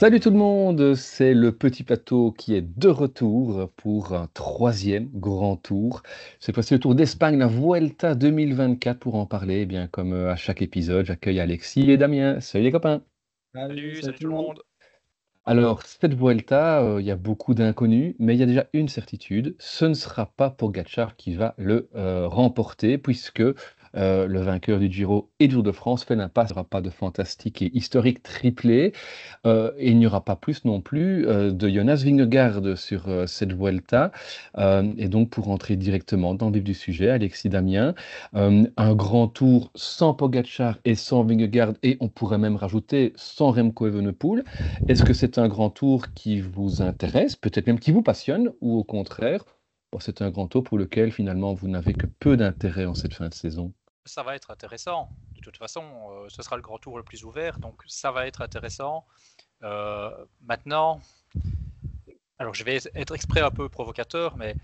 Salut tout le monde, c'est le petit plateau qui est de retour pour un troisième grand tour. C'est passé le Tour d'Espagne, la Vuelta 2024 pour en parler. Eh bien, comme à chaque épisode, j'accueille Alexis et Damien. Salut les copains. Salut, Salut, salut salut tout le tout le monde. monde. Alors, cette Vuelta, il y a beaucoup d'inconnus, mais il y a déjà une certitude, ce ne sera pas Pogačar qui va le remporter, puisque le vainqueur du Giro et du Tour de France fait l'impasse. Il n'y aura pas de fantastique et historique triplé. Et il n'y aura pas plus non plus de Jonas Vingegaard sur cette Vuelta. Et donc, pour entrer directement dans le vif du sujet, Alexis Damien, un grand tour sans Pogačar et sans Vingegaard, et on pourrait même rajouter sans Remco Evenepoel. Est-ce que c'est un grand tour qui vous intéresse, peut-être même qui vous passionne, ou au contraire, bon, c'est un grand tour pour lequel finalement vous n'avez que peu d'intérêt en cette fin de saison? Ça va être intéressant. De toute façon, ce sera le grand tour le plus ouvert, donc ça va être intéressant. Maintenant, alors je vais être exprès un peu provocateur, mais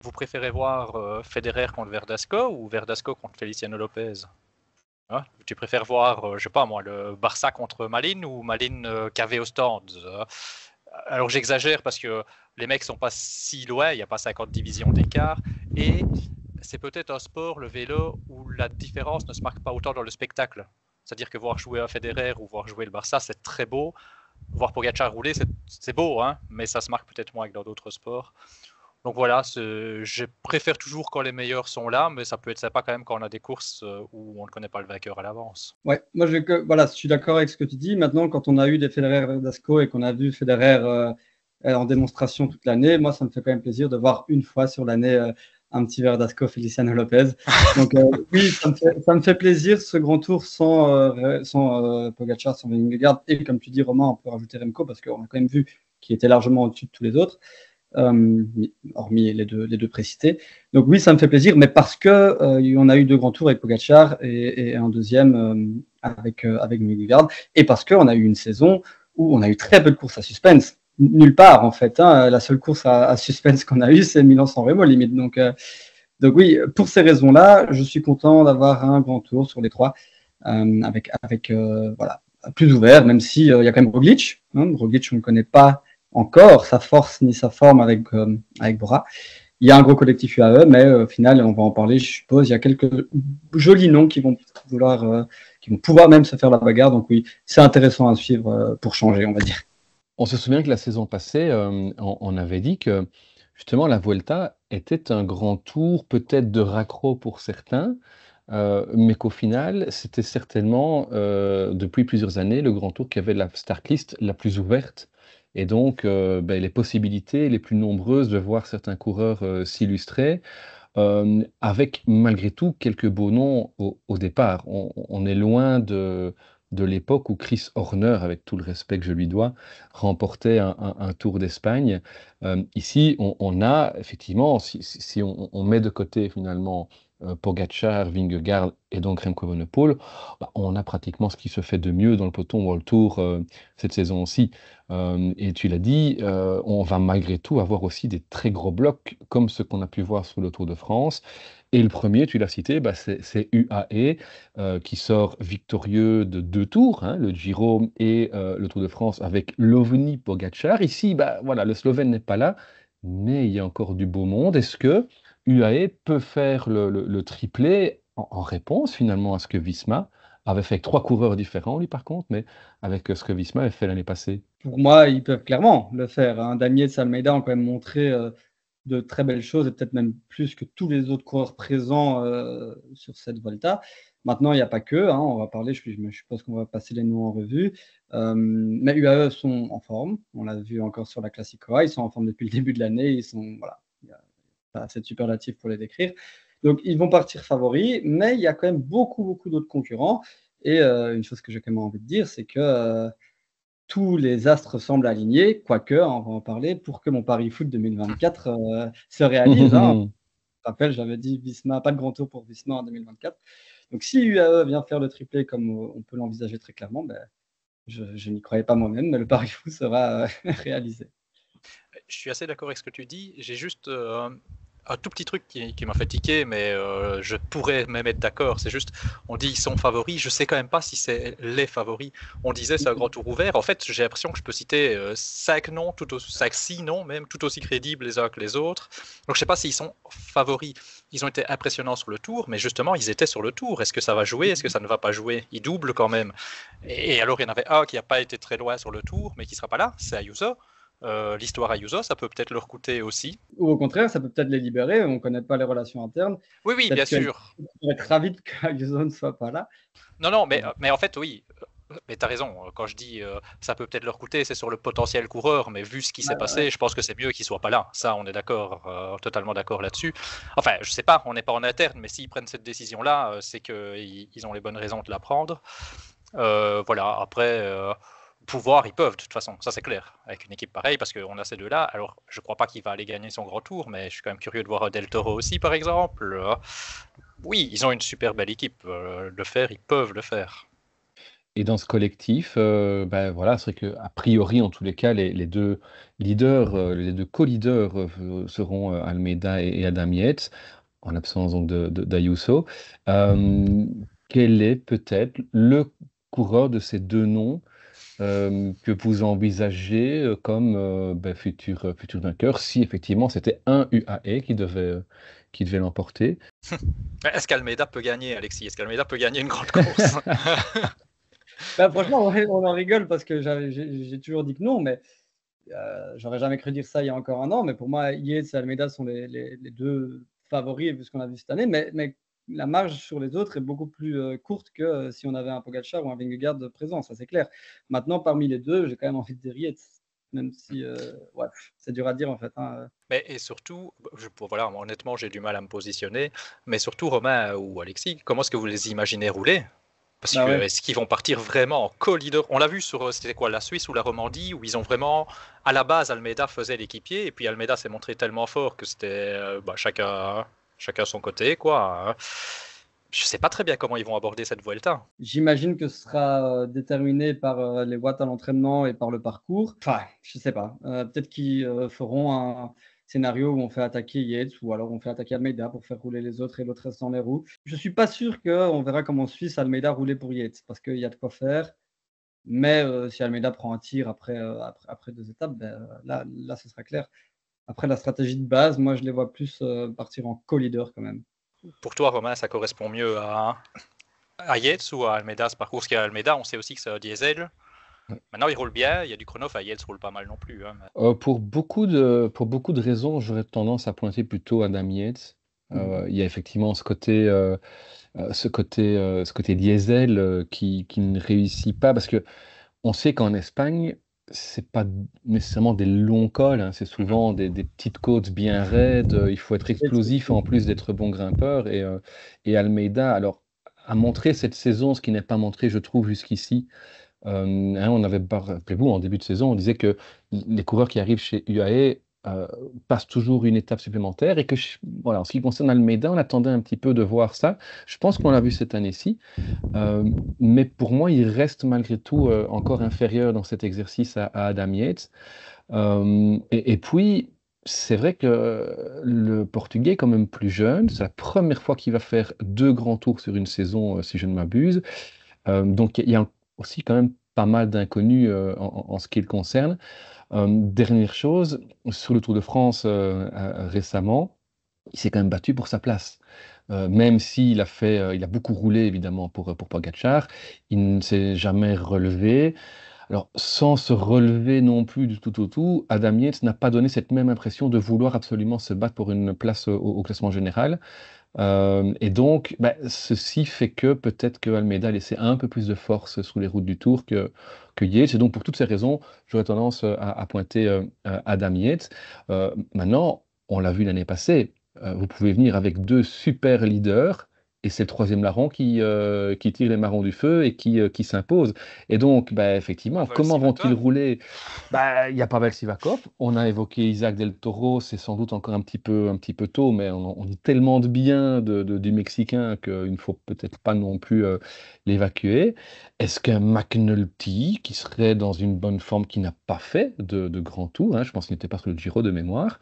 vous préférez voir Federer contre Verdasco ou Verdasco contre Feliciano Lopez? Hein, tu préfères voir, je sais pas moi, le Barça contre Malines ou Malines KV au stand? Alors j'exagère parce que les mecs sont pas si loin, il n'y a pas 50 divisions d'écart, et c'est peut-être un sport, le vélo, où la différence ne se marque pas autant dans le spectacle. C'est-à-dire que voir jouer un Federer ou voir jouer le Barça, c'est très beau. Voir Pogacar rouler, c'est beau, hein, mais ça se marque peut-être moins que dans d'autres sports. Donc voilà, je préfère toujours quand les meilleurs sont là, mais ça peut être sympa quand même quand on a des courses où on ne connaît pas le vainqueur à l'avance. Ouais, moi voilà, je suis d'accord avec ce que tu dis. Maintenant, quand on a eu des Federer Verdasco et qu'on a vu Federer en démonstration toute l'année, moi, ça me fait quand même plaisir de voir une fois sur l'année un petit Verdasco Feliciano Lopez. Donc oui, ça me fait plaisir ce grand tour sans Pogacar, sans Vingegaard. Et comme tu dis, Romain, on peut rajouter Remco parce qu'on a quand même vu qu'il était largement au-dessus de tous les autres. Hormis les deux précités. Donc oui, ça me fait plaisir, mais parce que on a eu deux grands tours avec Pogacar et un deuxième avec Vingegaard, et parce qu'on a eu une saison où on a eu très peu de courses à suspense. Nulle part, en fait. Hein. La seule course à suspense qu'on a eue, c'est Milan-San Remo, limite. Donc oui, pour ces raisons-là, je suis content d'avoir un grand tour sur les trois, avec voilà, plus ouvert, même si il y a quand même Roglic. Hein. Roglic, on ne connaît pas encore sa force ni sa forme avec Bora. Il y a un gros collectif UAE, mais au final, on va en parler, je suppose. Il y a quelques jolis noms qui vont pouvoir même se faire la bagarre. Donc oui, c'est intéressant à suivre pour changer, on va dire. On se souvient que la saison passée, on avait dit que justement la Vuelta était un grand tour, peut-être de raccro pour certains, mais qu'au final, c'était certainement, depuis plusieurs années, le grand tour qui avait la start list la plus ouverte et donc les possibilités les plus nombreuses de voir certains coureurs s'illustrer, avec malgré tout quelques beaux noms au départ. On est loin de l'époque où Chris Horner, avec tout le respect que je lui dois, remportait un Tour d'Espagne. Ici, on a effectivement, si on met de côté finalement Pogačar, Vingegaard et donc Remco Evenepoel, bah, on a pratiquement ce qui se fait de mieux dans le peloton World Tour cette saison aussi. Et tu l'as dit, on va malgré tout avoir aussi des très gros blocs comme ce qu'on a pu voir sur le Tour de France. Et le premier, tu l'as cité, bah, c'est UAE qui sort victorieux de deux tours, hein, le Giro et le Tour de France avec l'OVNI Pogačar. Ici, bah, voilà, le Slovène n'est pas là, mais il y a encore du beau monde. Est-ce que UAE peut faire le triplé en réponse finalement à ce que Visma avait fait avec trois coureurs différents, lui par contre, mais avec ce que Visma avait fait l'année passée? Pour moi, ils peuvent clairement le faire. Hein. Damier et Almeida ont quand même montré de très belles choses et peut-être même plus que tous les autres coureurs présents sur cette Volta. Maintenant, il n'y a pas que. Hein, on va parler, je suppose qu'on va passer les noms en revue. Mais UAE sont en forme. On l'a vu encore sur la Classicoa. Ils sont en forme depuis le début de l'année. Voilà, il n'y a pas assez de superlatifs pour les décrire. Donc, ils vont partir favoris, mais il y a quand même beaucoup, beaucoup d'autres concurrents. Et une chose que j'ai quand même envie de dire, c'est que tous les astres semblent alignés, quoique, on va en parler, pour que mon Paris Foot 2024 se réalise. Hein. Je rappelle, j'avais dit Visma, pas de grand tour pour Visma en 2024. Donc si UAE vient faire le triplé comme on peut l'envisager très clairement, ben, je n'y croyais pas moi-même, mais le Paris Foot sera réalisé. Je suis assez d'accord avec ce que tu dis. J'ai juste un tout petit truc qui m'a fait tiquer, mais je pourrais même être d'accord. C'est juste, on dit ils sont favoris. Je sais quand même pas si c'est les favoris. On disait c'est un grand tour ouvert. En fait, j'ai l'impression que je peux citer 5 noms, 6 noms même, tout aussi crédibles les uns que les autres. Donc je sais pas s'ils sont favoris. Ils ont été impressionnants sur le tour, mais justement, ils étaient sur le tour. Est-ce que ça va jouer? Est-ce que ça ne va pas jouer? Ils doublent quand même. Et alors, il y en avait un qui n'a pas été très loin sur le tour, mais qui sera pas là, c'est Ayuso. L'histoire Ayuso, ça peut peut-être leur coûter aussi. Ou au contraire, ça peut peut-être les libérer. On ne connaît pas les relations internes. Oui, oui, bien sûr. On va être ravi qu'Ayuso ne soit pas là. Non, mais en fait, oui. Mais tu as raison. Quand je dis ça peut peut-être leur coûter, c'est sur le potentiel coureur. Mais vu ce qui s'est passé, je pense que c'est mieux qu'il ne soit pas là. Ça, on est d'accord, totalement d'accord là-dessus. Enfin, je sais pas, on n'est pas en interne, mais s'ils prennent cette décision-là, c'est qu'ils ont les bonnes raisons de la prendre. Voilà, après, pouvoir, ils peuvent, de toute façon, ça c'est clair, avec une équipe pareille, parce qu'on a ces deux-là. Alors, je crois pas qu'il va aller gagner son grand tour, mais je suis quand même curieux de voir Del Toro aussi, par exemple. Oui, ils ont une super belle équipe. Le faire, ils peuvent le faire. Et dans ce collectif, voilà, c'est vrai qu'a priori, en tous les cas, les deux leaders, les deux co-leaders seront Almeida et Adam Yates, en absence donc d'Ayuso. Quel est peut-être le coureur de ces deux noms que vous envisagez comme futur vainqueur, si effectivement c'était un UAE qui devait l'emporter? Est-ce qu'Almeida peut gagner, Alexis? Est-ce qu'Almeida peut gagner une grande course? Franchement, on en rigole parce que j'ai toujours dit que non, mais j'aurais jamais cru dire ça il y a encore un an. Mais pour moi, Yates et Almeida sont les deux favoris vu ce qu'on a vu cette année. Mais la marge sur les autres est beaucoup plus courte que si on avait un Pogacar ou un Vingegaard présent, ça c'est clair. Maintenant, parmi les deux, j'ai quand même envie de dire Yates, même si c'est dur à dire en fait. Hein. Mais et surtout, voilà, honnêtement, j'ai du mal à me positionner. Mais surtout, Romain ou Alexis, comment est-ce que vous les imaginez rouler? Parce que est-ce qu'ils vont partir vraiment en co-leader? On l'a vu sur, c'était quoi, la Suisse ou la Romandie, où ils ont vraiment, à la base, Almeida faisait l'équipier, et puis Almeida s'est montré tellement fort que c'était chacun son côté, quoi. Je sais pas très bien comment ils vont aborder cette Vuelta. J'imagine que ce sera déterminé par les watts à l'entraînement et par le parcours. Enfin, je sais pas. Peut-être qu'ils feront un scénario où on fait attaquer Yates ou alors on fait attaquer Almeida pour faire rouler les autres et l'autre reste dans les roues. Je suis pas sûr qu'on verra comme en Suisse Almeida rouler pour Yates parce qu'il y a de quoi faire. Mais si Almeida prend un tir après 2 étapes, là, ce sera clair. Après, la stratégie de base, moi, je les vois plus partir en co-leader quand même. Pour toi, Romain, ça correspond mieux à Yates ou à Almeida ce parcours? Parce qu'à Almeida, on sait aussi que c'est un diesel. Maintenant, il roule bien, il y a du chrono, Yates roule pas mal non plus. Hein, mais... pour beaucoup de raisons, j'aurais tendance à pointer plutôt Adam Yates. Il y a effectivement ce côté diesel qui ne réussit pas, parce que on sait qu'en Espagne, c'est pas nécessairement des longs cols, hein, c'est souvent des petites côtes bien raides, il faut être explosif en plus d'être bon grimpeur, et Almeida, alors, a montré cette saison, ce qui n'est pas montré, je trouve, jusqu'ici. On avait, rappelez-vous, en début de saison, on disait que les coureurs qui arrivent chez UAE passent toujours une étape supplémentaire, et que, voilà, en ce qui concerne Almeida, on attendait un petit peu de voir ça. Je pense qu'on l'a vu cette année-ci, mais pour moi, il reste malgré tout encore inférieur dans cet exercice à Adam Yates. Et puis, c'est vrai que le Portugais est quand même plus jeune. C'est la première fois qu'il va faire 2 grands tours sur une saison, si je ne m'abuse. Donc, il y a aussi quand même pas mal d'inconnus en ce qui le concerne. Dernière chose, sur le Tour de France récemment, il s'est quand même battu pour sa place. Même s'il il a beaucoup roulé évidemment pour Pogacar, il ne s'est jamais relevé. Alors, sans se relever non plus du tout au tout, Adam Yates n'a pas donné cette même impression de vouloir absolument se battre pour une place au classement général. Et donc, ceci fait que peut-être que Almeida a laissé un peu plus de force sous les routes du Tour que Yates. Et donc, pour toutes ces raisons, j'aurais tendance à pointer Adam Yates. Maintenant, on l'a vu l'année passée, vous pouvez venir avec 2 super leaders, et c'est le troisième larron qui tire les marrons du feu et qui s'impose. Et donc, effectivement, Pavel comment vont-ils Sivakov. rouler? Il y a Pavel Sivakov, on a évoqué Isaac Del Toro, c'est sans doute encore un petit peu tôt, mais on dit tellement de bien du Mexicain qu'il ne faut peut-être pas non plus l'évacuer. Est-ce qu'un McNulty, qui serait dans une bonne forme, qui n'a pas fait de grand tour, hein, je pense qu'il n'était pas sur le Giro de mémoire,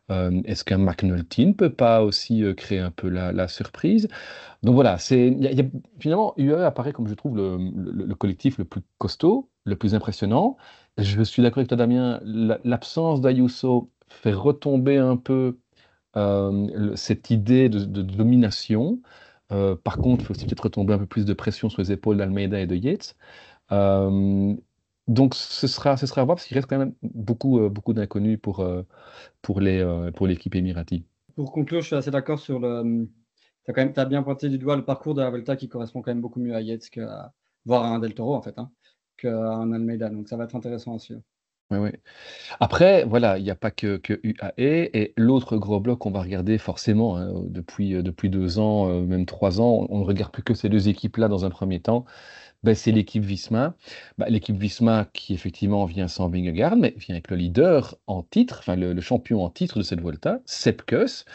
Est-ce qu'un McNulty ne peut pas aussi créer un peu la surprise? Donc voilà, finalement, UAE apparaît comme je trouve le collectif le plus costaud, le plus impressionnant. Je suis d'accord avec toi, Damien, l'absence d'Ayuso fait retomber un peu cette idée de domination. Par contre, il faut aussi peut-être retomber un peu plus de pression sur les épaules d'Almeida et de Yates. Euh, donc ce sera à voir parce qu'il reste quand même beaucoup d'inconnus pour l'équipe émirati. Pour conclure, je suis assez d'accord sur le. T'as bien pointé du doigt le parcours de la Volta qui correspond quand même beaucoup mieux à Yates voire à un Del Toro en fait, qu'à un Almeida. Donc ça va être intéressant à suivre. Ouais, ouais. Après, voilà, il n'y a pas que UAE. Et l'autre gros bloc qu'on va regarder forcément depuis 2 ans, même 3 ans, on ne regarde plus que ces deux équipes-là dans un premier temps. Ben, c'est l'équipe Visma. Ben, l'équipe Visma qui effectivement vient sans Vingegaard, mais vient avec le leader en titre, enfin le champion en titre de cette Volta, Sepp Kuss,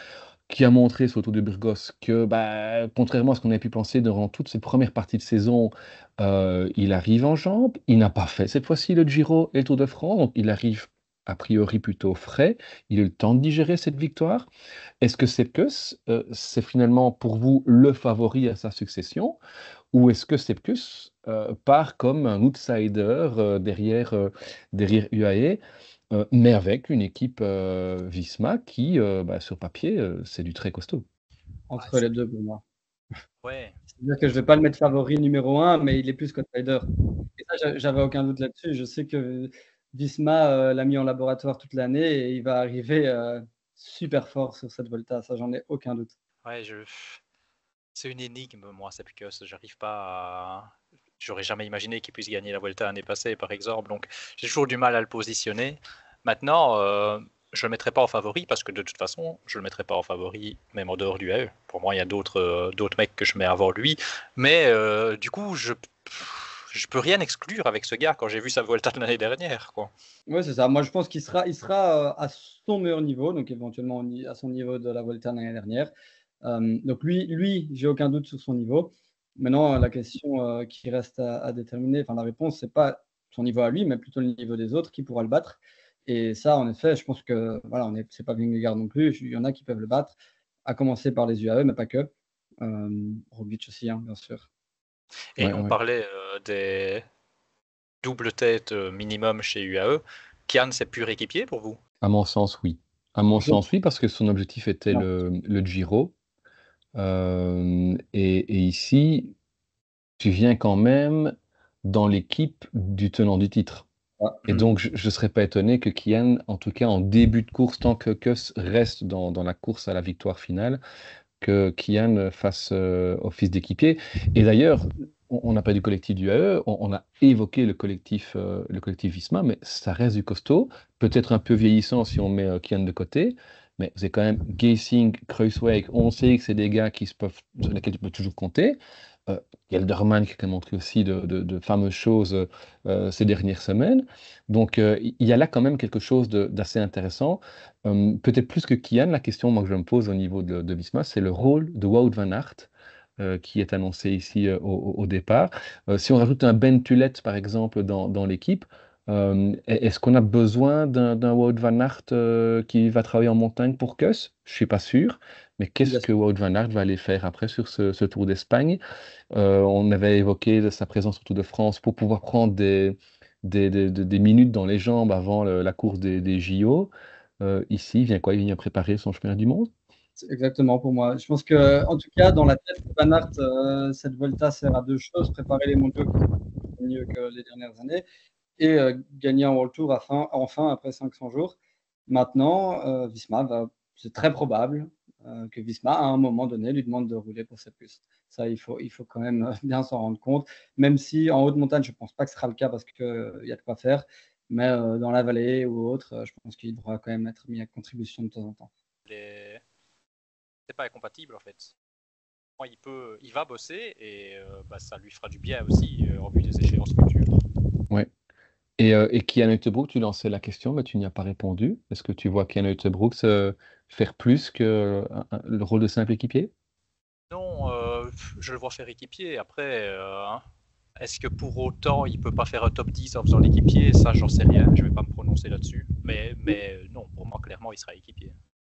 qui a montré sur le Tour de Burgos que, bah, contrairement à ce qu'on avait pu penser durant toute cette première partie de saison, il arrive en jambes. Il n'a pas fait cette fois-ci le Giro et le Tour de France, donc il arrive a priori plutôt frais. Il a eu le temps de digérer cette victoire. Est-ce que Sepkus, c'est finalement pour vous le favori à sa succession, ou est-ce que Sepkus part comme un outsider derrière UAE? Mais avec une équipe Visma qui, bah, sur papier, c'est du très costaud. Entre les deux pour moi. Ouais. C'est-à-dire que je ne vais pas le mettre favori numéro 1, mais il est plus qu'outsider. Et ça, j'avais aucun doute là-dessus. Je sais que Visma l'a mis en laboratoire toute l'année et il va arriver super fort sur cette Volta. Ça, j'en ai aucun doute. Ouais, c'est une énigme, moi, c'est que j'arrive pas à. J'aurais jamais imaginé qu'il puisse gagner la Vuelta l'année passée, par exemple. Donc, j'ai toujours du mal à le positionner. Maintenant, je le mettrai pas en favori parce que de toute façon, je le mettrai pas en favori, même en dehors du AE. Pour moi, il y a d'autres mecs que je mets avant lui. Mais du coup, je peux rien exclure avec ce gars quand j'ai vu sa Vuelta de l'année dernière, quoi. Oui, c'est ça. Moi, je pense qu'il sera à son meilleur niveau, donc éventuellement à son niveau de la Volta l'année dernière. Donc lui, j'ai aucun doute sur son niveau. Maintenant, la question qui reste à déterminer, enfin la réponse, c'est pas son niveau à lui, mais plutôt le niveau des autres qui pourra le battre. Et ça, en effet, je pense que voilà, c'est pas Vingegaard non plus. Il y en a qui peuvent le battre, à commencer par les UAE, mais pas que. Roglic aussi, bien sûr. Et Ouais, on ouais. parlait des double tête minimum chez UAE. Kian, c'est pur équipier pour vous? À mon sens, oui. À mon Je- sens, oui, parce que son objectif était non. le Giro. Et ici, tu viens quand même dans l'équipe du tenant du titre. Ah. Et donc, je ne serais pas étonné que Kian, en tout cas en début de course, tant que Kuss reste dans la course à la victoire finale, que Kian fasse office d'équipier. Et d'ailleurs, on n'a pas du collectif du AE, on a évoqué le collectif Visma, mais ça reste du costaud, peut-être un peu vieillissant si on met Kian de côté, mais c'est quand même Geesink, Kruijswijk, on sait que c'est des gars sur lesquels tu peux toujours compter. Euh, Gelderman qui a montré aussi de fameuses choses ces dernières semaines. Donc il y a là quand même quelque chose d'assez intéressant. Peut-être plus que Kian, la question moi, que je me pose au niveau de Visma, c'est le rôle de Wout van Aert qui est annoncé ici au départ. Si on rajoute un Ben Tullet, par exemple, dans l'équipe, est-ce qu'on a besoin d'un Wout van Aert qui va travailler en montagne pour Kuss? Je suis pas sûr. Mais qu'est-ce que Wout van Aert va aller faire après sur ce Tour d'Espagne? On avait évoqué sa présence au Tour de France pour pouvoir prendre des minutes dans les jambes avant la course des JO. Ici, il vient quoi? Il vient préparer son championnat du monde? Exactement pour moi. Je pense que, en tout cas, dans la tête de Van Aert, cette Volta sert à deux choses, préparer les mondiaux qui sont mieux que les dernières années et gagner un World Tour enfin après 500 jours. Maintenant, c'est très probable que Visma, à un moment donné, lui demande de rouler pour cette puce. Ça, il faut quand même bien s'en rendre compte, même si en haute montagne, je ne pense pas que ce sera le cas parce qu'il y a de quoi faire, mais dans la vallée ou autre, je pense qu'il devra quand même être mis à contribution de temps en temps. C'est pas incompatible en fait. Moi, il va bosser et ça lui fera du bien aussi en vue des échéances futures. Ouais. Et Kian Uijtdebroek, tu lançais la question, mais tu n'y as pas répondu. Est-ce que tu vois Kian Uijtdebroek faire plus que le rôle de simple équipier? Non, je le vois faire équipier. Après, est-ce que pour autant il peut pas faire un top 10 en faisant l'équipier? Ça, j'en sais rien. Je vais pas me prononcer là-dessus. Mais non, pour moi, clairement, il sera équipier.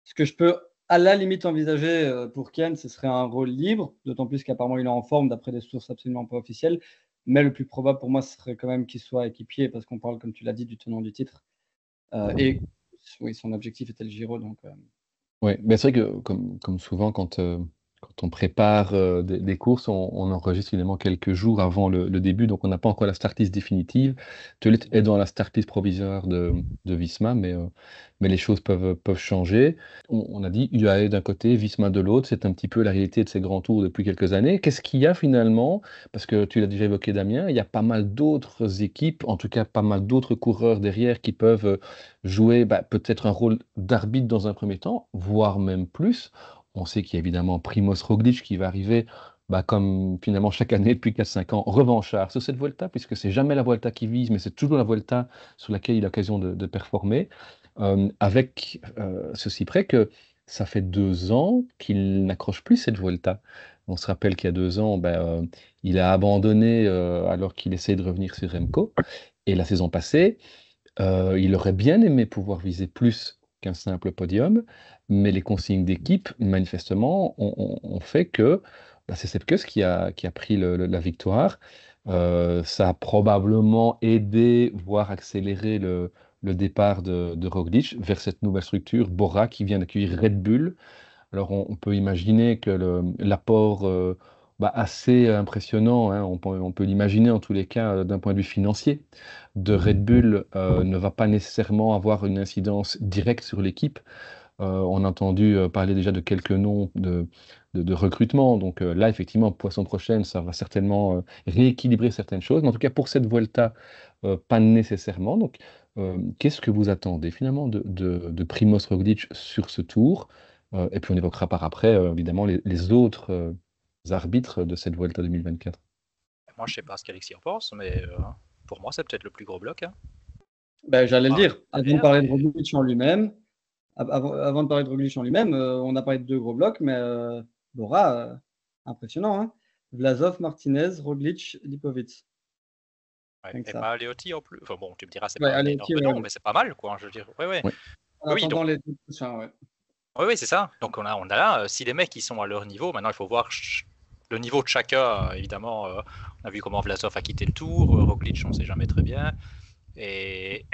Ce que je peux à la limite envisager pour Ken, ce serait un rôle libre, d'autant plus qu'apparemment il est en forme d'après des sources absolument pas officielles. Mais le plus probable pour moi, ce serait quand même qu'il soit équipier parce qu'on parle, comme tu l'as dit, du tenant du titre. Et oui, son objectif était le Giro. Donc, Ouais, mais c'est vrai que comme souvent quand on prépare des courses, on enregistre évidemment quelques jours avant le début, donc on n'a pas encore la start list définitive. Telit est dans la start list provisoire de Visma, mais les choses peuvent changer. On a dit UAE d'un côté, Visma de l'autre, c'est un petit peu la réalité de ces grands tours depuis quelques années. Qu'est-ce qu'il y a finalement? Parce que tu l'as déjà évoqué, Damien, il y a pas mal d'autres équipes, en tout cas pas mal d'autres coureurs derrière qui peuvent jouer peut-être un rôle d'arbitre dans un premier temps, voire même plus. On sait qu'il y a évidemment Primoz Roglic qui va arriver, comme finalement chaque année depuis 4-5 ans, revanchard sur cette Vuelta, puisque c'est jamais la Vuelta qui vise, mais c'est toujours la Vuelta sur laquelle il a l'occasion de performer, avec ceci près que ça fait 2 ans qu'il n'accroche plus cette Vuelta. On se rappelle qu'il y a 2 ans, il a abandonné alors qu'il essayait de revenir sur Remco. Et la saison passée, il aurait bien aimé pouvoir viser plus qu'un simple podium, mais les consignes d'équipe, manifestement, ont fait que c'est Sepp qui a pris la victoire. Ça a probablement aidé, voire accéléré le départ de Roglic vers cette nouvelle structure, Bora, qui vient d'accueillir Red Bull. Alors on peut imaginer que l'apport assez impressionnant, hein, on peut l'imaginer en tous les cas d'un point de vue financier, de Red Bull ne va pas nécessairement avoir une incidence directe sur l'équipe. On a entendu parler déjà de quelques noms de recrutement. Donc là, effectivement, pour la saison prochaine, ça va certainement rééquilibrer certaines choses. Mais en tout cas, pour cette Vuelta, pas nécessairement. Donc, qu'est-ce que vous attendez finalement de Primoz Roglic sur ce tour? Et puis on évoquera par après, évidemment, les autres arbitres de cette Vuelta 2024. Moi, je sais pas ce qu'Alexis en pense, mais pour moi, c'est peut-être le plus gros bloc. Hein. j'allais le Ah, dire. Avant de derrière, parler de mais- Roglic en lui-même, avant de parler de Roglic en lui-même, on a parlé de 2 gros blocs, mais Bora, impressionnant. Hein. Vlasov, Martinez, Roglic, Lipovic. ouais. Rien que Et ça. pas Aleotti en plus. Enfin bon, tu me diras, c'est Ouais, pas un allez, énorme nom, ouais. mais c'est pas mal, quoi. Je veux dire, ouais, ouais. Oui. En Oui, attendant donc, les 2 prochains, ouais. oui, c'est ça. Donc on a là, si les mecs ils sont à leur niveau, maintenant il faut voir le niveau de chacun. Évidemment, on a vu comment Vlasov a quitté le tour, Roglic, on sait jamais très bien. Et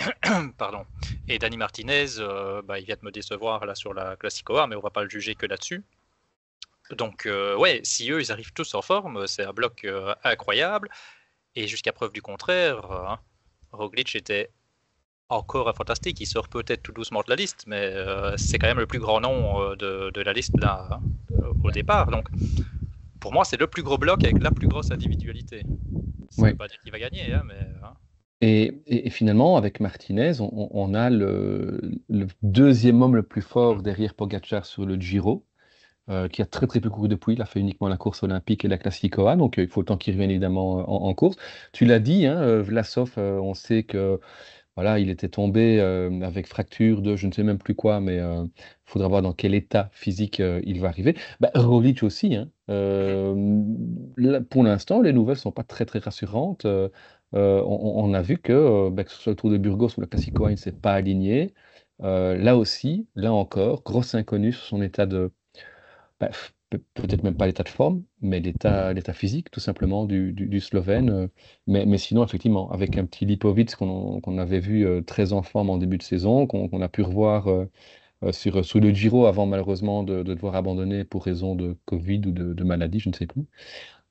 pardon. Et Dani Martinez, il vient de me décevoir là sur la Classicoa, mais on va pas le juger que là-dessus. Donc ouais, si eux ils arrivent tous en forme, c'est un bloc incroyable. Et jusqu'à preuve du contraire, Roglic était encore un fantastique. Il sort peut-être tout doucement de la liste, mais c'est quand même le plus grand nom de la liste là au départ. Donc pour moi, c'est le plus gros bloc avec la plus grosse individualité. Ça ne Oui. veut pas dire qu'il va gagner, hein, mais. Et finalement, avec Martinez, on a le deuxième homme le plus fort derrière Pogacar sur le Giro, qui a très très peu couru depuis. Il a fait uniquement la course olympique et la Classicoa, donc il faut le temps qu'il revienne évidemment en course. Tu l'as dit, hein, Vlasov, on sait que voilà, il était tombé avec fracture de je ne sais même plus quoi, mais il faudra voir dans quel état physique il va arriver. Roglic aussi, hein. Là, pour l'instant, les nouvelles ne sont pas très très rassurantes. On a vu que ce soit le Tour de Burgos ou la Classicoa, il ne s'est pas aligné. Là aussi, là encore, grosse inconnue sur son état peut-être même pas l'état de forme, mais l'état physique, tout simplement, du Slovène. Mais sinon, effectivement, avec un petit Lipovic qu'on avait vu très en forme en début de saison, qu'on a pu revoir sur le Giro avant, malheureusement, de devoir abandonner pour raison de Covid ou de maladie, je ne sais plus.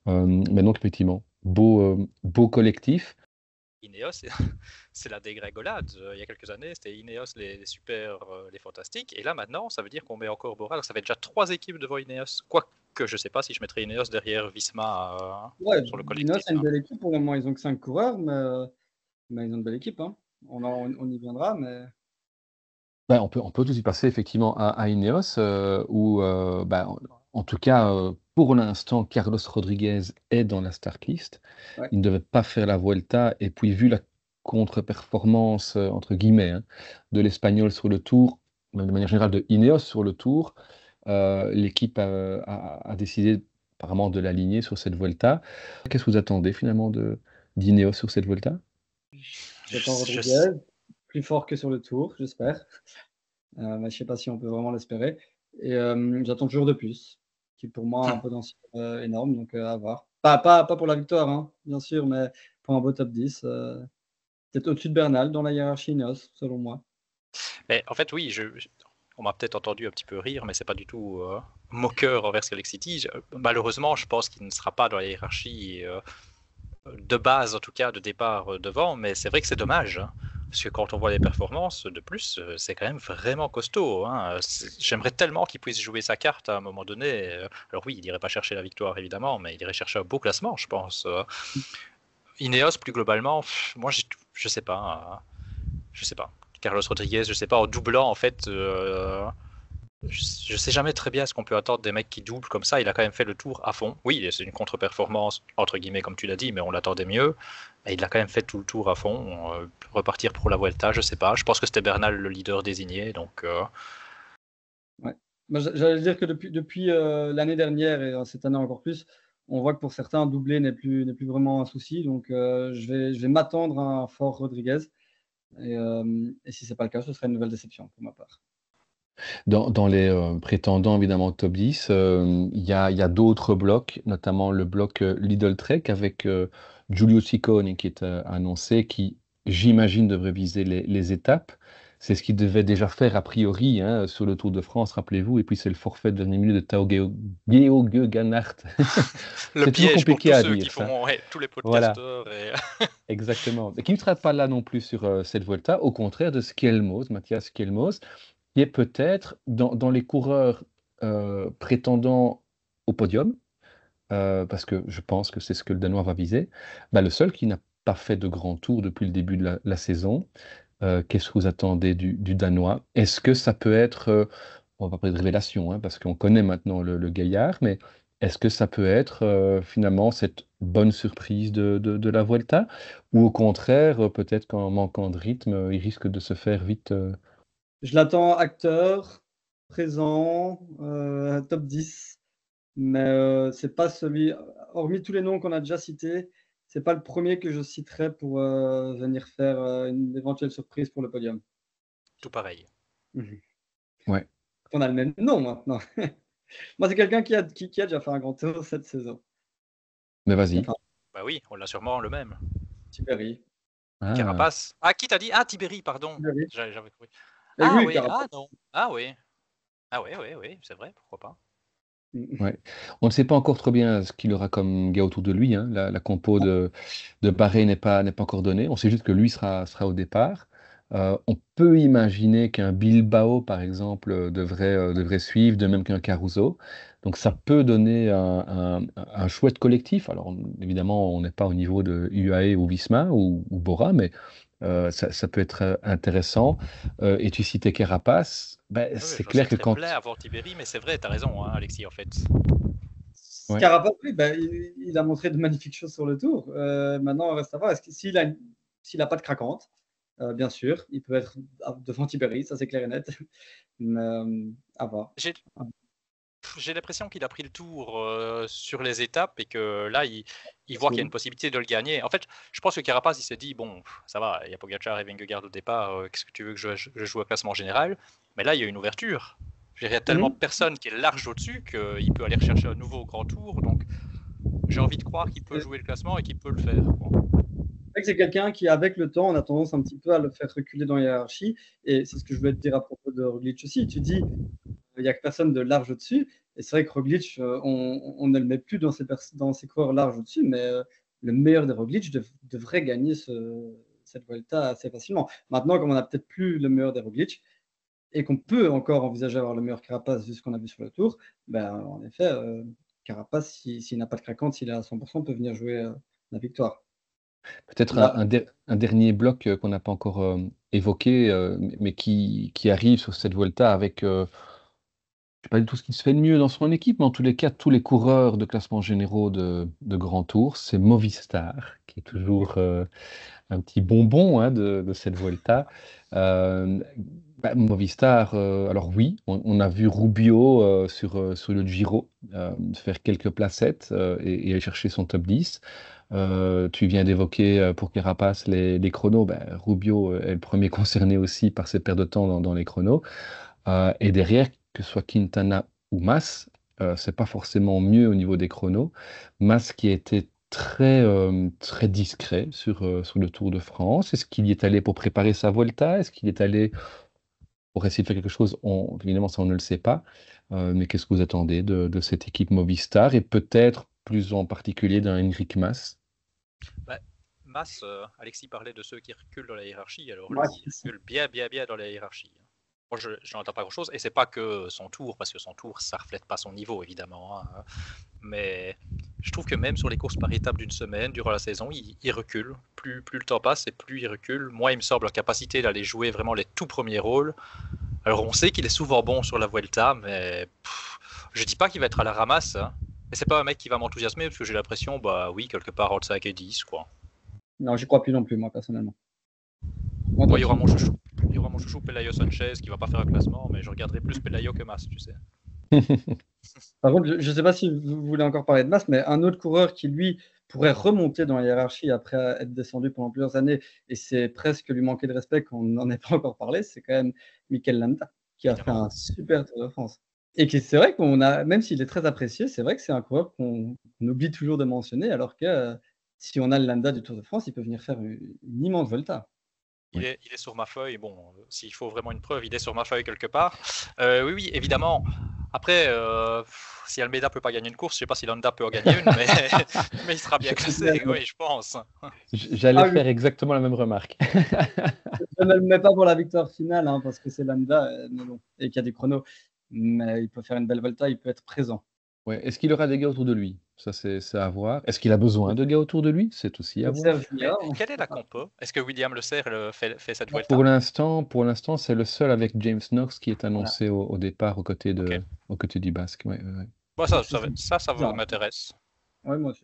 Mais donc, effectivement, beau collectif. Ineos, c'est la dégringolade. Il y a quelques années, c'était Ineos les super, les fantastiques. Et là, maintenant, ça veut dire qu'on met encore Bora. Donc, ça fait déjà 3 équipes devant Ineos. Quoique, je ne sais pas si je mettrais Ineos derrière Visma Ouais, sur le Ineos collectif. a une belle équipe. Pour le moment, ils ont que 5 coureurs, mais ils ont une belle équipe. Hein. On y viendra, mais. On peut tout y passer effectivement à Ineos, où, en tout cas, pour l'instant, Carlos Rodriguez est dans la start list. Ouais. Il ne devait pas faire la Vuelta, et puis vu la contre-performance, entre guillemets, hein, de l'Espagnol sur le Tour, même de manière générale de Ineos sur le Tour, l'équipe a décidé apparemment de l'aligner sur cette Vuelta. Qu'est-ce que vous attendez finalement d'Ineos sur cette Vuelta? J'attends Je- Rodriguez, plus fort que sur le Tour, j'espère. Mais je ne sais pas si on peut vraiment l'espérer. Et j'attends toujours de plus, qui pour moi a un potentiel énorme, donc à voir. Pas pour la victoire, hein, bien sûr, mais pour un beau top 10. Peut-être au-dessus de Bernal dans la hiérarchie Ineos, selon moi. Mais en fait, oui, on m'a peut-être entendu un petit peu rire, mais c'est pas du tout moqueur envers Skellig City. Malheureusement, je pense qu'il ne sera pas dans la hiérarchie de base, en tout cas, de départ devant, mais c'est vrai que c'est dommage. Hein, parce que quand on voit les performances, de plus, c'est quand même vraiment costaud. Hein. J'aimerais tellement qu'il puisse jouer sa carte à un moment donné. Alors oui, il irait pas chercher la victoire, évidemment, mais il irait chercher un beau classement, je pense. Ineos, plus globalement, moi, je sais pas. Je sais pas. Carlos Rodriguez, je sais pas, en doublant, en fait, je sais jamais très bien ce qu'on peut attendre des mecs qui doublent comme ça. Il a quand même fait le tour à fond. Oui, c'est une contre-performance, entre guillemets, comme tu l'as dit, mais on l'attendait mieux. Mais il a quand même fait tout le tour à fond. Repartir pour la Vuelta, je sais pas. Je pense que c'était Bernal le leader désigné, donc... Ouais. Moi, j'allais dire que depuis l'année dernière et cette année encore plus, on voit que pour certains, doubler n'est plus vraiment un souci. Donc, je vais m'attendre à un fort Rodriguez. Et si ce n'est pas le cas, ce serait une nouvelle déception pour ma part. Dans les prétendants, évidemment, au top 10, il y a d'autres blocs, notamment le bloc Lidl Trek avec Giulio Ciccone qui est annoncé, qui, j'imagine, devrait viser les étapes. C'est ce qu'il devait déjà faire a priori hein, sur le Tour de France, rappelez-vous. Et puis c'est le forfait de dernière minute de Tao Geoghegan Ganart. Le C'est toujours piège pour compliqué tous à ceux qui dire ça. font tous les Voilà, podcasteurs. Et... exactement. Et qui ne sera pas là non plus sur cette Vuelta, au contraire de Skelmos, Mathias Skelmos, qui est peut-être dans les coureurs prétendant au podium, parce que je pense que c'est ce que le Danois va viser, bah, le seul qui n'a pas fait de grand tour depuis le début de la saison. Qu'est-ce que vous attendez du Danois? Est-ce que ça peut être, on va pas parler de révélation, hein, parce qu'on connaît maintenant le gaillard, mais est-ce que ça peut être finalement cette bonne surprise de la Vuelta? Ou au contraire, peut-être qu'en manquant de rythme, il risque de se faire vite. Je l'attends acteur, présent, top 10. Mais c'est pas celui, hormis tous les noms qu'on a déjà cités, c'est pas le premier que je citerai pour venir faire une éventuelle surprise pour le podium. Tout pareil. Ouais, On a le même nom maintenant. Moi, c'est quelqu'un qui a déjà fait un grand tour cette saison. mais vas-y. Enfin, Bah oui, on l'a sûrement le même. Tibéri. Ah. Carapace. Ah, qui t'a dit? Ah, Tibéri, pardon. Tibéri. J'avais cru. Et Ah oui, oui, Carapace. ah non. Ah oui. Ah oui, oui, oui, c'est vrai, pourquoi pas. Ouais. On ne sait pas encore trop bien ce qu'il aura comme gars autour de lui. Hein. La compo de Barré n'est pas encore donnée. On sait juste que lui sera au départ. On peut imaginer qu'un Bilbao, par exemple, devrait suivre, de même qu'un Caruso. Donc ça peut donner un chouette collectif. Alors évidemment, on n'est pas au niveau de UAE ou Visma ou Bora, mais ça peut être intéressant. Et tu citais Carapace. Ben, Oui, c'est je clair que citerai Blais quand... avant Tibéri, mais c'est vrai, t'as raison, hein, Alexis, en fait. Ouais. Carapace, oui, il a montré de magnifiques choses sur le tour. Maintenant, on reste à voir. Est-ce que s'il a pas de craquante, bien sûr, il peut être devant Tibéri, ça c'est clair et net. Mais à voir. J'ai l'impression qu'il a pris le tour sur les étapes et que là, il voit qu'il y a une possibilité de le gagner. En fait, je pense que Carapace, il s'est dit, bon, ça va, il y a Pogacar et Vingegaard au départ, qu'est-ce que tu veux que je joue au classement général? Mais là, il y a une ouverture. Il y a tellement de personnes qui est large au-dessus qu'il peut aller rechercher un nouveau grand tour. Donc, j'ai envie de croire qu'il peut jouer le classement et qu'il peut le faire. Bon. C'est vrai que c'est quelqu'un qui, avec le temps, on a tendance un petit peu à le faire reculer dans la hiérarchie. Et c'est ce que je voulais te dire à propos de Roglic aussi. Tu dis, il n'y a que personne de large au-dessus. Et c'est vrai que Roglic, on ne le met plus dans ces coureurs larges au-dessus, mais le meilleur des Roglic devrait gagner cette Vuelta assez facilement. Maintenant, comme on n'a peut-être plus le meilleur des Roglic et qu'on peut encore envisager avoir le meilleur Carapace vu ce qu'on a vu sur le tour, ben, en effet, Carapace, s'il n'a pas de craquante, s'il est à 100%, peut venir jouer la victoire. Peut-être Là, un dernier bloc qu'on n'a pas encore évoqué, mais qui arrive sur cette Vuelta avec, je ne sais pas du tout ce qui se fait de mieux dans son équipe, mais en tous les cas, tous les coureurs de classement généraux de Grand Tour, c'est Movistar, qui est toujours un petit bonbon hein, de cette Vuelta. Euh, Bah, Movistar, alors oui, on a vu Rubio sur le Giro faire quelques placettes et aller chercher son top 10. Tu viens d'évoquer pour Carapaz les chronos. Bah, Rubio est le premier concerné aussi par ses pertes de temps dans les chronos. Et derrière, que ce soit Quintana ou Mas, c'est pas forcément mieux au niveau des chronos. Mas qui a été très discret sur le Tour de France. Est-ce qu'il y est allé pour préparer sa Volta? Est-ce qu'il est allé pour essayer de faire quelque chose? Évidemment, ça, on ne le sait pas. Mais qu'est-ce que vous attendez de cette équipe Movistar et peut-être plus en particulier d'un Enric Mas? Bah, Mas, Alexis parlait de ceux qui reculent dans la hiérarchie, alors Ouais, lui, il recule bien dans la hiérarchie. Moi, je n'entends pas grand-chose, et c'est pas que son tour, parce que son tour, ça reflète pas son niveau, évidemment. Hein. Mais je trouve que même sur les courses par étapes d'une semaine, durant la saison, il recule. Plus le temps passe, et plus il recule. Moi, il me semble en capacité d'aller jouer vraiment les tout premiers rôles. Alors, on sait qu'il est souvent bon sur la Vuelta, mais je dis pas qu'il va être à la ramasse, hein. Mais c'est pas un mec qui va m'enthousiasmer, parce que j'ai l'impression, bah oui, quelque part entre 5 et 10, quoi. non, j'y crois plus non plus, moi, personnellement. Bon, il y aura mon chouchou Pelayo Sanchez qui va pas faire un classement, mais je regarderai plus Pelayo que Mas, tu sais. Par contre, je ne sais pas si vous voulez encore parler de Mas, mais un autre coureur qui, lui, pourrait remonter dans la hiérarchie après être descendu pendant plusieurs années, et c'est presque lui manquer de respect qu'on n'en ait pas encore parlé, c'est quand même Mikel Landa, qui a fait un super Tour de France. Et c'est vrai qu'on a, même s'il est très apprécié, c'est vrai que c'est un coureur qu'on oublie toujours de mentionner, alors que si on a le Landa du Tour de France, il peut venir faire une immense Volta. Il est sur ma feuille. Bon, s'il faut vraiment une preuve, il est sur ma feuille quelque part. Oui, évidemment. Après, si Almeida peut pas gagner une course, je sais pas si Landa peut en gagner une, mais il sera bien classé, oui, je pense. J'allais Ah oui, faire exactement la même remarque. je ne le mets pas pour la victoire finale, hein, parce que c'est Landa, mais bon, et qu'il y a des chronos. Mais il peut faire une belle Volta, il peut être présent. Ouais. Est-ce qu'il aura des gars autour de lui? Ça, c'est à voir. Est-ce qu'il a besoin de gars autour de lui? C'est aussi à Le voir. Serge Mais Junior, quelle est la compo? Est-ce que William Le Serre fait cette Vuelta? Pour l'instant, c'est le seul avec James Knox qui est voilà. annoncé au départ Ok. aux côtés du Basque. Ouais, ouais, ouais. Bon, Donc, ça bizarre. m'intéresse. Ouais, moi aussi.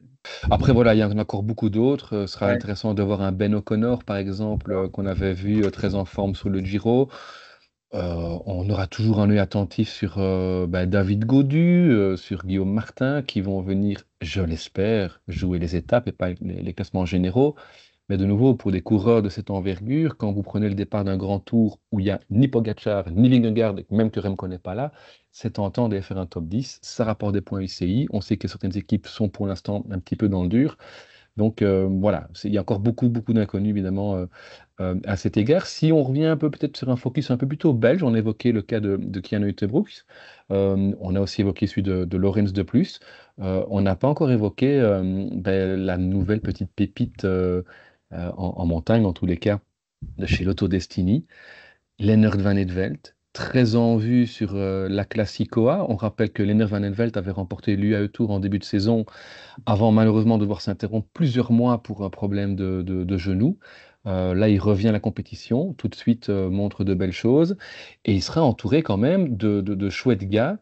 Après, voilà, il y en a encore beaucoup d'autres. Ce sera Ouais. intéressant de voir un Ben O'Connor, par exemple, qu'on avait vu très en forme sur le Giro. On aura toujours un œil attentif sur David Gaudu, sur Guillaume Martin, qui vont venir, je l'espère, jouer les étapes et pas les classements généraux. Mais de nouveau, pour des coureurs de cette envergure, quand vous prenez le départ d'un grand tour où il n'y a ni Pogacar, ni Vingegaard, même que Remco n'est pas là, c'est tentant d'aller faire un top 10. Ça rapporte des points UCI. On sait que certaines équipes sont pour l'instant un petit peu dans le dur. Donc voilà, il y a encore beaucoup d'inconnus évidemment à cet égard. Si on revient un peu peut-être sur un focus un peu plutôt belge, on évoquait le cas de Kian Uijtdebroeks. On a aussi évoqué celui de Lorenz de Plus. On n'a pas encore évoqué la nouvelle petite pépite en montagne, en tous les cas, de chez Lotto Destiny, Lennart Van Eetvelt, très en vue sur la Classicoa. On rappelle que Lennart Van Eetvelt avait remporté l'UAE Tour en début de saison, avant malheureusement de devoir s'interrompre plusieurs mois pour un problème de genou. Là, il revient à la compétition, tout de suite montre de belles choses, et il sera entouré quand même de chouettes gars.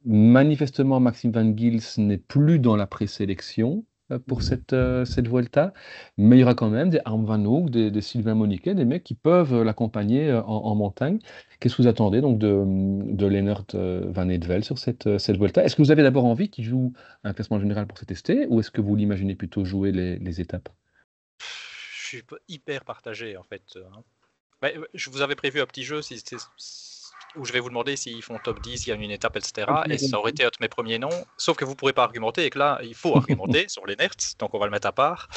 Manifestement, Maxime Van Gils n'est plus dans la présélection pour cette Vuelta, mais il y aura quand même des Harm Van Hoek, des Sylvain Moniquet, des mecs qui peuvent l'accompagner en montagne. Qu'est-ce que vous attendez donc de Lennart Van Eetvelt sur cette Vuelta? Est-ce que vous avez d'abord envie qu'il joue un classement général pour se tester, ou est-ce que vous l'imaginez plutôt jouer les étapes? Je suis hyper partagé, en fait. Mais je vous avais prévu un petit jeu où je vais vous demander s'ils font top 10, il y a une étape, etc. Et ça aurait été un de mes premiers noms. Sauf que vous ne pourrez pas argumenter et que là, il faut argumenter sur les nerds. Donc on va le mettre à part.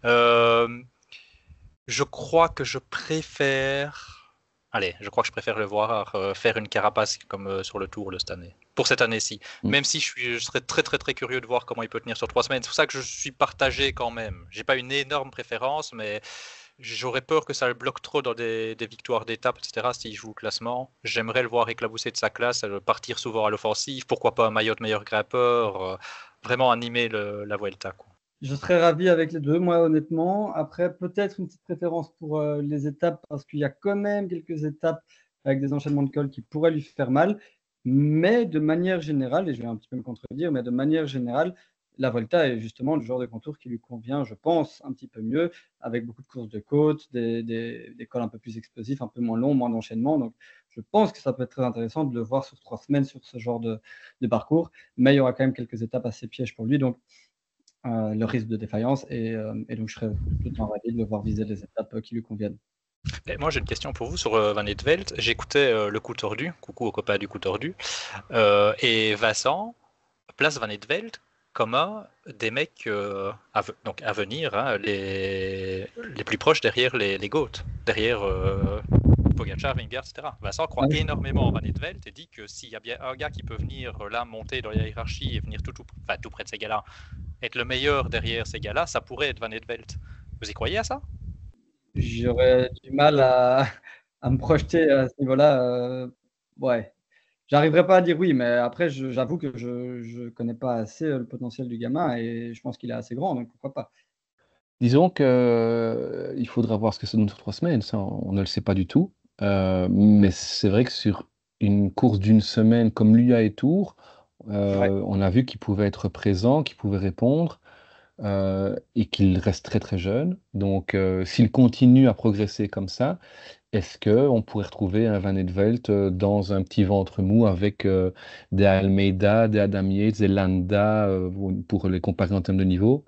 Je crois que je préfère le voir faire une carapace comme sur le Tour de cette année. Pour cette année-ci. Même si je serais très curieux de voir comment il peut tenir sur 3 semaines. C'est pour ça que je suis partagé quand même. J'ai pas une énorme préférence, mais j'aurais peur que ça le bloque trop dans des victoires d'étape, etc. S'il joue au classement. J'aimerais le voir éclabousser de sa classe, partir souvent à l'offensive. Pourquoi pas un maillot de meilleur grimpeur, vraiment animer la Vuelta, quoi. Je serais ravi avec les deux, moi, honnêtement. Après, peut-être une petite préférence pour les étapes, parce qu'il y a quand même quelques étapes avec des enchaînements de col qui pourraient lui faire mal. Mais de manière générale, et je vais un petit peu me contredire, mais de manière générale, la Volta est justement le genre de contour qui lui convient, je pense, un petit peu mieux, avec beaucoup de courses de côte, des cols un peu plus explosifs, un peu moins longs, moins d'enchaînement. Donc, je pense que ça peut être très intéressant de le voir sur 3 semaines sur ce genre de parcours. Mais il y aura quand même quelques étapes assez pièges pour lui. Donc, le risque de défaillance. Et donc, je serais tout le temps ravi de le voir viser les étapes qui lui conviennent. Et moi, j'ai une question pour vous sur Van Etvelt. J'écoutais le coup tordu, coucou aux copains du coup tordu, et Vincent place Van Etvelt comme un des mecs donc à venir, hein, les plus proches derrière les GOAT, derrière Pogacar, Vingegaard, etc. Vincent croit énormément en Van Etvelt et dit que s'il y a bien un gars qui peut venir là monter dans la hiérarchie et venir tout près de ces gars-là, être le meilleur derrière ces gars-là, ça pourrait être Van Etvelt. Vous y croyez à ça? J'aurais du mal à me projeter à ce niveau-là. Ouais, j'arriverai pas à dire oui, mais après, j'avoue que je connais pas assez le potentiel du gamin et je pense qu'il est assez grand, donc pourquoi pas. Disons que il faudra voir ce que ça donne sur 3 semaines, ça on ne le sait pas du tout. Mais c'est vrai que sur une course d'une semaine comme l'UAE Tour, Ouais, on a vu qu'il pouvait être présent, qu'il pouvait répondre, et qu'il reste très, très jeune. Donc, s'il continue à progresser comme ça, est-ce qu'on pourrait retrouver un Van Etvelt, dans un petit ventre mou avec, des Almeida, des Adam Yates, des Landa, pour les comparer en termes de niveau?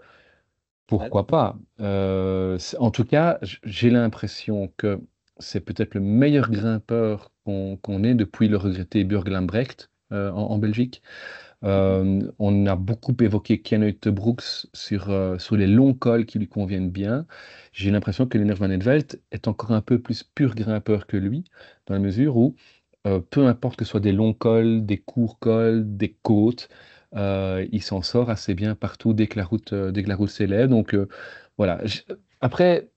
peut-être. Pourquoi pas? En tout cas, j'ai l'impression que c'est peut-être le meilleur grimpeur qu'on ait depuis le regretté Björn Lambrecht, en Belgique. On a beaucoup évoqué Kenneth Brooks sur les longs cols qui lui conviennent bien. J'ai l'impression que Lennart Van Etvelt est encore un peu plus pur grimpeur que lui, dans la mesure où, peu importe que ce soit des longs cols, des courts cols, des côtes, il s'en sort assez bien partout dès que la route s'élève. Donc, voilà. Après,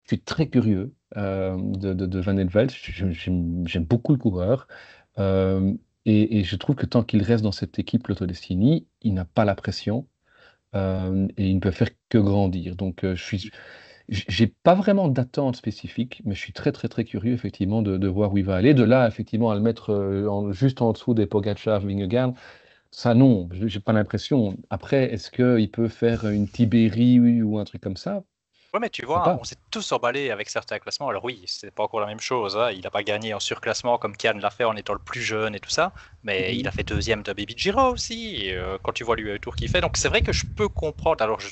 je suis très curieux, de Van Etvelt. J'aime beaucoup le coureur. Euh, et je trouve que tant qu'il reste dans cette équipe Lotto Destiny, il n'a pas la pression, et il ne peut faire que grandir. Donc, j'ai pas vraiment d'attente spécifique, mais je suis très très très curieux effectivement de voir où il va aller. De là, effectivement, à le mettre, juste en dessous des Pogacar, Vingegaard, ça non, j'ai pas l'impression. Après, est-ce qu'il peut faire une Tibéri ou un truc comme ça? Ouais, mais tu Je sais vois, pas. on s'est tous emballés avec certains classements. Alors oui, c'est pas encore la même chose, hein. Il n'a pas gagné en surclassement comme Kian l'a fait en étant le plus jeune et tout ça, mais il a fait deuxième de Baby Giro aussi, et, quand tu vois lui le tour qu'il fait. Donc c'est vrai que je peux comprendre. Alors je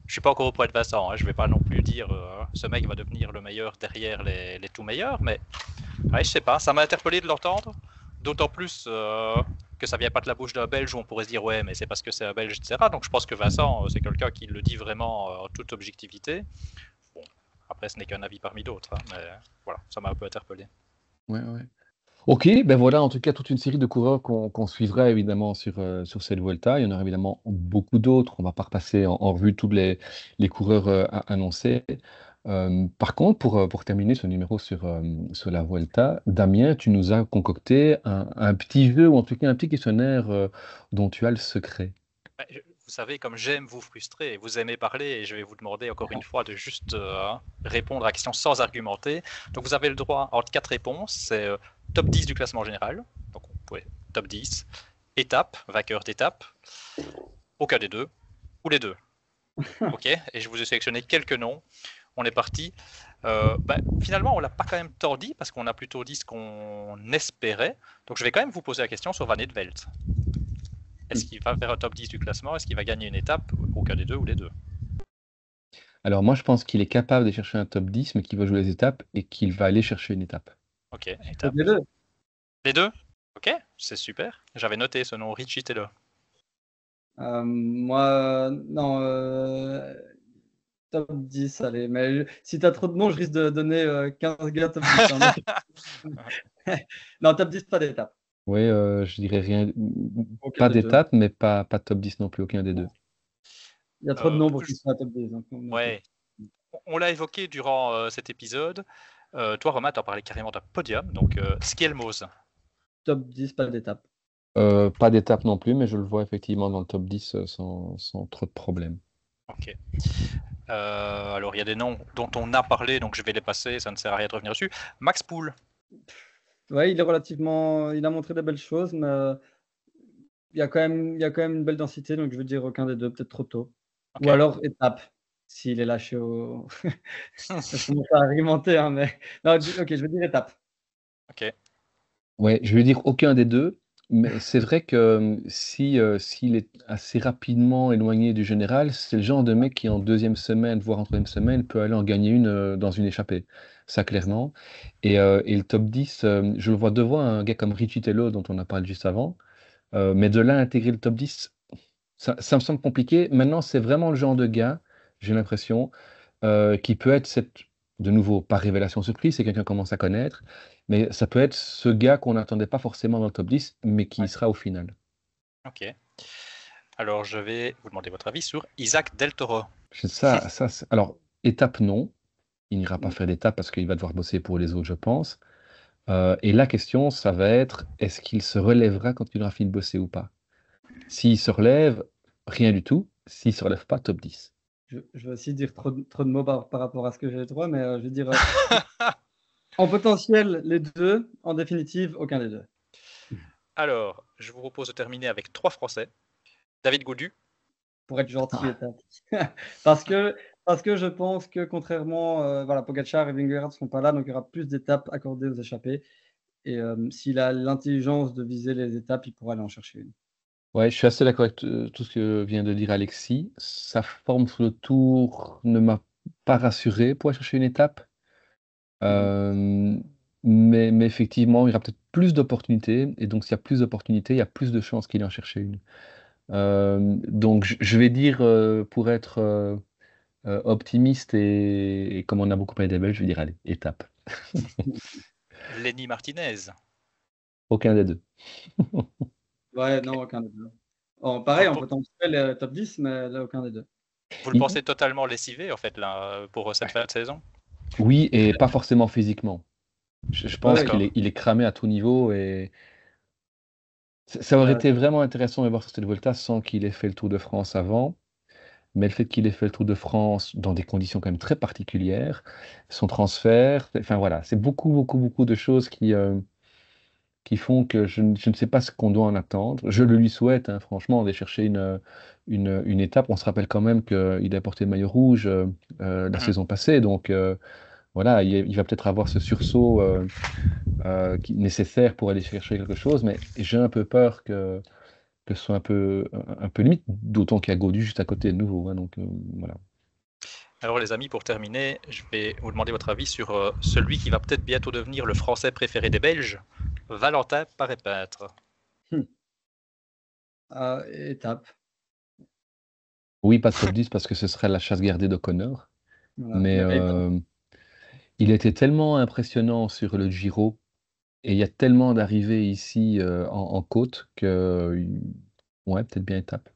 suis pas encore au point de Vincent, hein. Je vais pas non plus dire ce mec va devenir le meilleur derrière les tout meilleurs, mais ouais, je sais pas, ça m'a interpellé de l'entendre. D'autant plus que ça vient pas de la bouche d'un Belge où on pourrait se dire ouais, mais c'est parce que c'est un Belge, etc. Donc je pense que Vincent, c'est quelqu'un qui le dit vraiment en toute objectivité. Bon, après, ce n'est qu'un avis parmi d'autres, hein, mais voilà, ça m'a un peu interpellé. Ouais, ouais. Ok, ben voilà, en tout cas, toute une série de coureurs qu'on suivra évidemment sur cette Vuelta. Il y en aura évidemment beaucoup d'autres. On va pas repasser en revue tous les coureurs, annoncés. Par contre, pour terminer ce numéro sur la Vuelta, Damien, tu nous as concocté un petit jeu, ou en tout cas un petit questionnaire, dont tu as le secret. Vous savez, comme j'aime vous frustrer, vous aimez parler, et je vais vous demander encore une fois de juste répondre à la question sans argumenter. Donc vous avez le droit entre 4 réponses, c'est top 10 du classement général, donc vous pouvez top 10, étape, vainqueur d'étape, aucun des deux, ou les deux. Ok, et je vous ai sélectionné quelques noms. On est parti. Finalement, on l'a pas quand même tant dit parce qu'on a plutôt dit ce qu'on espérait. Donc je vais quand même vous poser la question sur Van Etvelt. Est-ce qu'il va faire un top 10 du classement? Est-ce qu'il va gagner une étape? Aucun des deux ou les deux? Alors moi, je pense qu'il est capable de chercher un top 10, mais qu'il va jouer les étapes et qu'il va aller chercher une étape. Ok, étape. Les deux. Les deux? Ok, c'est super. J'avais noté ce nom, Richie Taylor. Moi, non, top 10, allez. Mais si tu as trop de noms, je risque de donner 15 gars top 10, hein. Non, top 10, pas d'étape. Oui, je dirais rien, Aucun pas des deux. d'étape, mais pas top 10 non plus, aucun des deux. Il y a trop de noms pour Je- qu'ils soient top 10. Donc, Ouais, on l'a évoqué durant cet épisode. Toi, Romain, t'en parlais carrément d'un podium, donc Skelmos. top 10, pas d'étape. Pas d'étape non plus, mais je le vois effectivement dans le top 10, sans trop de problèmes. Ok. Alors, il y a des noms dont on a parlé, donc je vais les passer, ça ne sert à rien de revenir dessus. Max Poole. Ouais, il a montré des belles choses, mais il y a quand même une belle densité, donc je veux dire aucun des deux, peut-être trop tôt. Ou Ok. alors étape, s'il est lâché au je commence à argumenter, hein, mais non, OK, je veux dire étape. Ok. Ouais, je vais dire aucun des 2, mais c'est vrai que, si, s'il est assez rapidement éloigné du général, c'est le genre de mec qui en deuxième semaine, voire en troisième semaine, peut aller en gagner une, dans une échappée. Ça clairement et le top 10, je le vois devant un gars comme Richitello dont on a parlé juste avant, mais de là à intégrer le top 10, ça me semble compliqué. Maintenant, c'est vraiment le genre de gars, j'ai l'impression, qui peut être cette de nouveau, pas révélation surprise, c'est quelqu'un qu'on commence à connaître, mais ça peut être ce gars qu'on n'attendait pas forcément dans le top 10, mais qui y Ouais. sera au final. Ok. Alors, je vais vous demander votre avis sur Isaac Del Toro. Alors, étape non, il n'ira pas Mmh. faire d'étape parce qu'il va devoir bosser pour les autres, je pense. Et la question, ça va être, est-ce qu'il se relèvera quand il aura fini de bosser ou pas? S'il se relève, rien du tout. S'il se relève pas, top 10. Je vais aussi dire trop de mots par rapport à ce que j'ai le droit, mais je veux dire, en potentiel, les 2, en définitive, aucun des 2. Alors, je vous propose de terminer avec 3 Français. David Gaudu. Pour être gentil, Ah, étape. Parce que parce que je pense que contrairement, voilà, Pogačar et Vingegaard ne seront pas là, donc il y aura plus d'étapes accordées aux échappés et s'il a l'intelligence de viser les étapes, il pourra aller en chercher une. ouais, je suis assez d'accord avec tout ce que vient de dire Alexis. Sa forme sur le tour ne m'a pas rassuré pour aller chercher une étape. Mmh. Euh, mais effectivement, il y aura peut-être plus d'opportunités. Et donc, s'il y a plus d'opportunités, il y a plus de chances qu'il en cherche une. Donc, je vais dire, pour être optimiste et comme on a beaucoup parlé des Belges, je vais dire, allez, étape. Lenny Martinez. Aucun des deux. Ouais, Ok. non, aucun des 2. En pareil, Donc, en potentiel, top 10, mais là, aucun des 2. vous le Il- pensez totalement lessivé, en fait, là, pour cette fin de saison? oui, et pas forcément physiquement. Je Ouais, pense ouais, qu'il D'accord. est, il est cramé à tout niveau et ça aurait bah, été vraiment intéressant de voir sur cette Volta sans qu'il ait fait le Tour de France avant. Mais le fait qu'il ait fait le Tour de France dans des conditions quand même très particulières, son transfert, enfin voilà, c'est beaucoup, beaucoup, beaucoup de choses qui font que je ne sais pas ce qu'on doit en attendre. Je le lui souhaite, hein, franchement, d'aller chercher une étape. On se rappelle quand même qu'il a porté le maillot rouge la Mhm. saison passée, donc voilà, il va peut-être avoir ce sursaut nécessaire pour aller chercher quelque chose, mais j'ai un peu peur que ce soit un peu limite, d'autant qu'il y a Gaudu juste à côté de nouveau, hein, donc voilà. Alors, les amis, pour terminer, je vais vous demander votre avis sur celui qui va peut-être bientôt devenir le Français préféré des Belges, Valentin Paré-Peintre. étape, Oui, pas de top 10 parce que ce serait la chasse gardée d'O'Connor, voilà, mais mais étape. il était tellement impressionnant sur le Giro et il y a tellement d'arrivées ici en côte que, ouais, peut-être bien étape.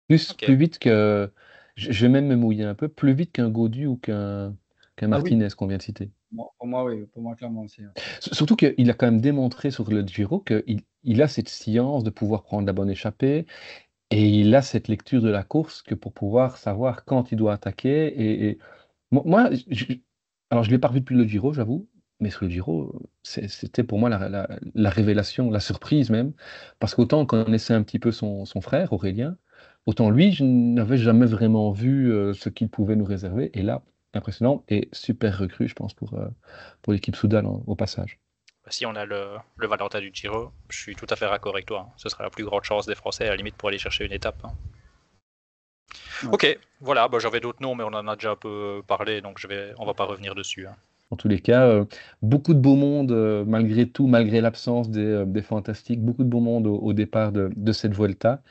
Ok. Plus vite que, je vais même me mouiller un peu, plus vite qu'un Gaudu ou qu'un Ah oui, Martinez qu'on vient de citer. pour moi, oui, pour moi, clairement aussi, ouais. Surtout qu'il a quand même démontré sur le Giro qu'il a cette science de pouvoir prendre la bonne échappée et il a cette lecture de la course que pour pouvoir savoir quand il doit attaquer. Et moi, alors je ne l'ai pas revu depuis le Giro, j'avoue, mais sur le Giro, c'était pour moi la révélation, la surprise même, parce qu'autant on connaissait un petit peu son frère, Aurélien, autant lui, je n'avais jamais vraiment vu ce qu'il pouvait nous réserver. Et là, impressionnant et super recrue, je pense, pour l'équipe Soudal au passage. Si on a le Valentin du Giro, je suis tout à fait raccord avec toi, hein. Ce sera la plus grande chance des Français, à la limite, pour aller chercher une étape, hein. Ouais. Ok, voilà, bah, j'avais d'autres noms, mais on en a déjà un peu parlé, donc on va pas revenir dessus, hein. En tous les cas, beaucoup de beau monde, malgré tout, malgré l'absence des fantastiques, beaucoup de beau monde au départ de cette Vuelta,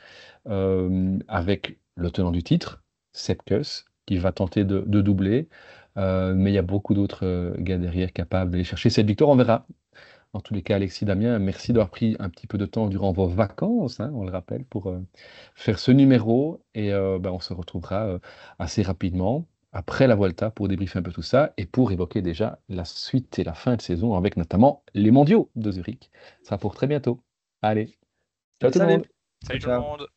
avec le tenant du titre, Sepp Kuss, qui va tenter de doubler. Mais il y a beaucoup d'autres gars derrière capables d'aller chercher cette victoire. On verra. En tous les cas, Alexis, Damien, merci d'avoir pris un petit peu de temps durant vos vacances, hein, on le rappelle, pour faire ce numéro. Et on se retrouvera assez rapidement après la Vuelta pour débriefer un peu tout ça et pour évoquer déjà la suite et la fin de saison avec notamment les mondiaux de Zurich. Ça sera pour très bientôt. Allez, ciao Allez, tout le salut! monde! Ciao, Salut tout le ciao. monde!